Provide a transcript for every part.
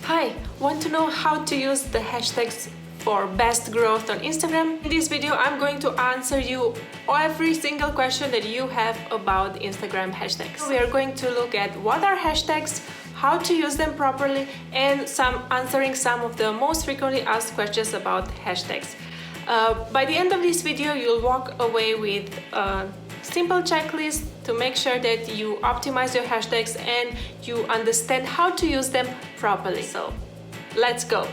Hi, want to know how to use the hashtags for best growth on Instagram? In this video, I'm going to answer you every single question that you have about Instagram hashtags. We are going to look at what are hashtags, how to use them properly, and answering some of the most frequently asked questions about hashtags. By the end of this video, you'll walk away with a simple checklist to make sure that you optimize your hashtags and you understand how to use them properly. So, let's go!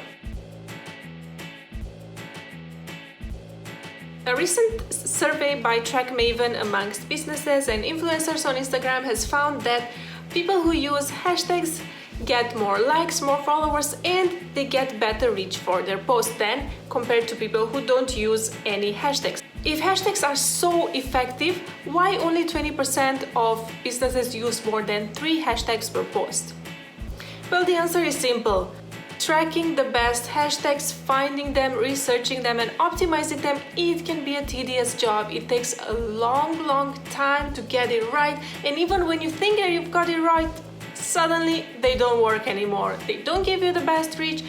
A recent survey by TrackMaven amongst businesses and influencers on Instagram has found that people who use hashtags get more likes, more followers, and they get better reach for their posts than compared to people who don't use any hashtags. If hashtags are so effective, why only 20% of businesses use more than 3 hashtags per post? Well, the answer is simple. Tracking the best hashtags, finding them, researching them, and optimizing them, it can be a tedious job. It takes a long time to get it right, and even when you think that you've got it right, suddenly they don't work anymore. They don't give you the best reach,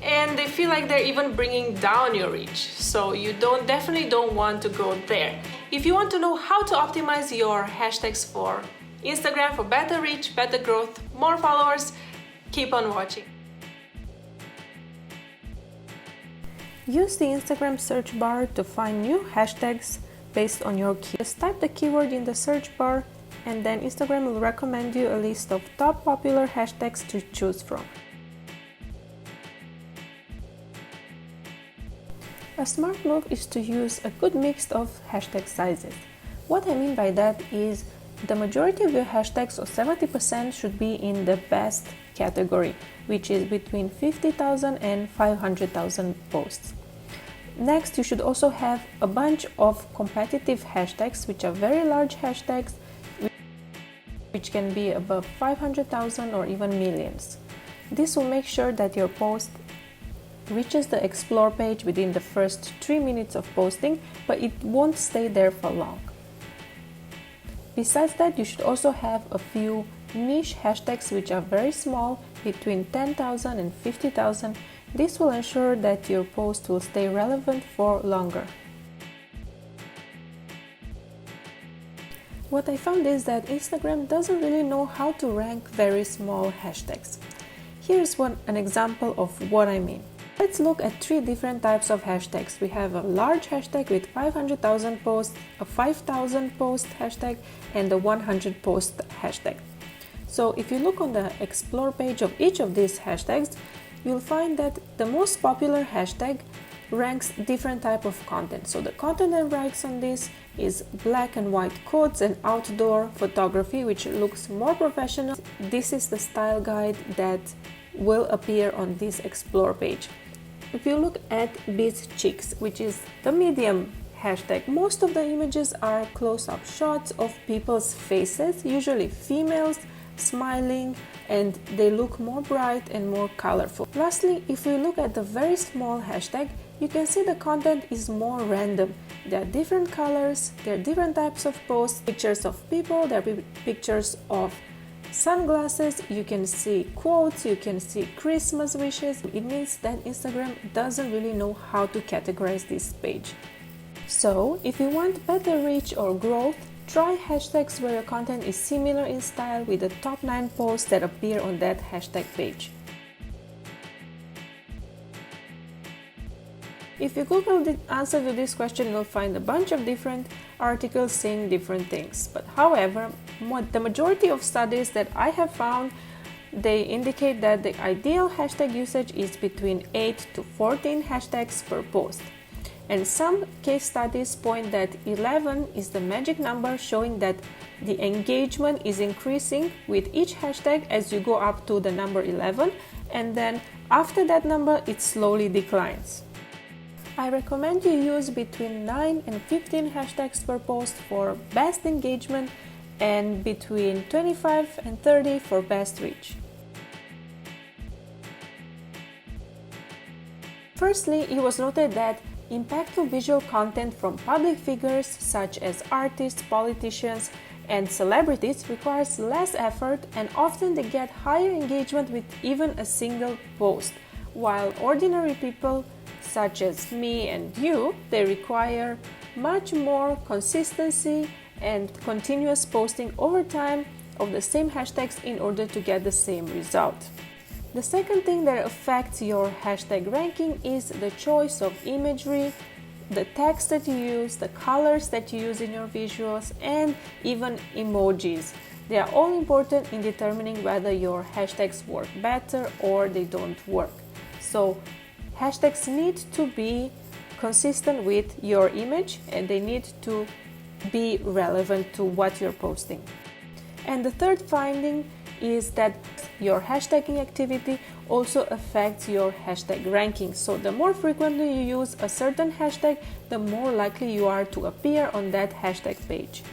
and they feel like they're even bringing down your reach. So you definitely don't want to go there. If you want to know how to optimize your hashtags for Instagram for better reach, better growth, more followers, keep on watching. Use the Instagram search bar to find new hashtags based on your key. Just type the keyword in the search bar, and then Instagram will recommend you a list of top popular hashtags to choose from. A smart move is to use a good mix of hashtag sizes. What I mean by that is the majority of your hashtags, or 70%, should be in the best category, which is between 50,000 and 500,000 posts. Next, you should also have a bunch of competitive hashtags, which are very large hashtags, which can be above 500,000 or even millions. This will make sure that your post reaches the explore page within the first 3 minutes of posting, but it won't stay there for long. Besides that, you should also have a few niche hashtags which are very small, between 10,000 and 50,000. This will ensure that your post will stay relevant for longer. What I found is that Instagram doesn't really know how to rank very small hashtags. Here's an example of what I mean. Let's look at 3 different types of hashtags. We have a large hashtag with 500,000 posts, a 5,000 post hashtag, and a 100 post hashtag. So if you look on the explore page of each of these hashtags, you'll find that the most popular hashtag ranks different type of content. So the content that ranks on this is black and white quotes and outdoor photography, which looks more professional. This is the style guide that will appear on this explore page. If you look at Beach Chicks, which is the medium hashtag, most of the images are close-up shots of people's faces, usually females, smiling, and they look more bright and more colorful. Lastly, if we look at the very small hashtag, you can see the content is more random. There are different colors, there are different types of posts, pictures of people, there are pictures of sunglasses, you can see quotes, you can see Christmas wishes. It means that Instagram doesn't really know how to categorize this page. So, if you want better reach or growth, try hashtags where your content is similar in style with the top 9 posts that appear on that hashtag page. If you Google the answer to this question, you'll find a bunch of different articles saying different things. But however, the majority of studies that I have found, they indicate that the ideal hashtag usage is between 8 to 14 hashtags per post. And some case studies point that 11 is the magic number, showing that the engagement is increasing with each hashtag as you go up to the number 11, and then after that number it slowly declines. I recommend you use between 9 and 15 hashtags per post for best engagement and between 25 and 30 for best reach. Firstly, it was noted that impactful visual content from public figures such as artists, politicians, And celebrities requires less effort and often they get higher engagement with even a single post, while ordinary people such as me and you, they require much more consistency and continuous posting over time of the same hashtags in order to get the same result. The second thing that affects your hashtag ranking is the choice of imagery, the text that you use, the colors that you use in your visuals, and even emojis. They are all important in determining whether your hashtags work better or they don't work. So hashtags need to be consistent with your image and they need to be relevant to what you're posting. And the third finding is that your hashtagging activity also affects your hashtag ranking. So the more frequently you use a certain hashtag, the more likely you are to appear on that hashtag page.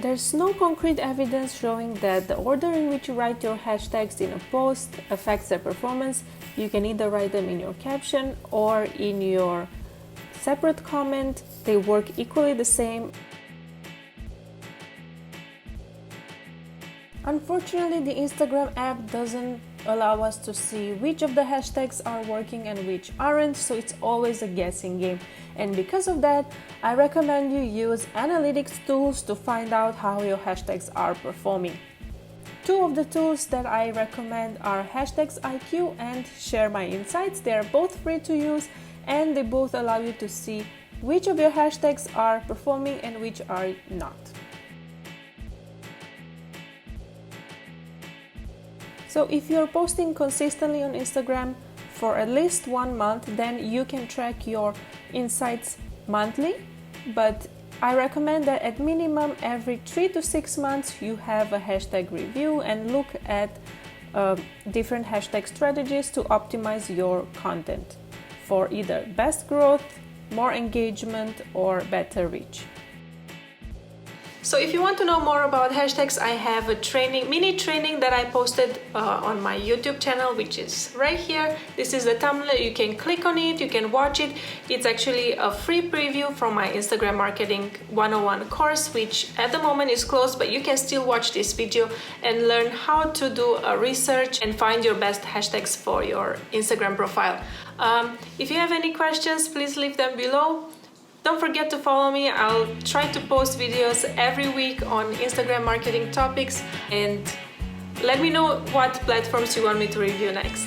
There's no concrete evidence showing that the order in which you write your hashtags in a post affects their performance. You can either write them in your caption or in your separate comment. They work equally the same. Unfortunately, the Instagram app doesn't allow us to see which of the hashtags are working and which aren't, so it's always a guessing game. And because of that, I recommend you use analytics tools to find out how your hashtags are performing. Two of the tools that I recommend are Hashtags IQ and Share My Insights. They are both free to use and they both allow you to see which of your hashtags are performing and which are not. So if you're posting consistently on Instagram for at least 1 month, then you can track your insights monthly, but I recommend that at minimum every 3 to 6 months you have a hashtag review and look at different hashtag strategies to optimize your content for either best growth, more engagement, or better reach. So if you want to know more about hashtags, I have a mini training that I posted on my YouTube channel, which is right here. This is the thumbnail. You can click on it, you can watch it. It's actually a free preview from my Instagram Marketing 101 course, which at the moment is closed, but you can still watch this video and learn how to do a research and find your best hashtags for your Instagram profile. If you have any questions, please leave them below. Don't forget to follow me. I'll try to post videos every week on Instagram marketing topics, and let me know what platforms you want me to review next.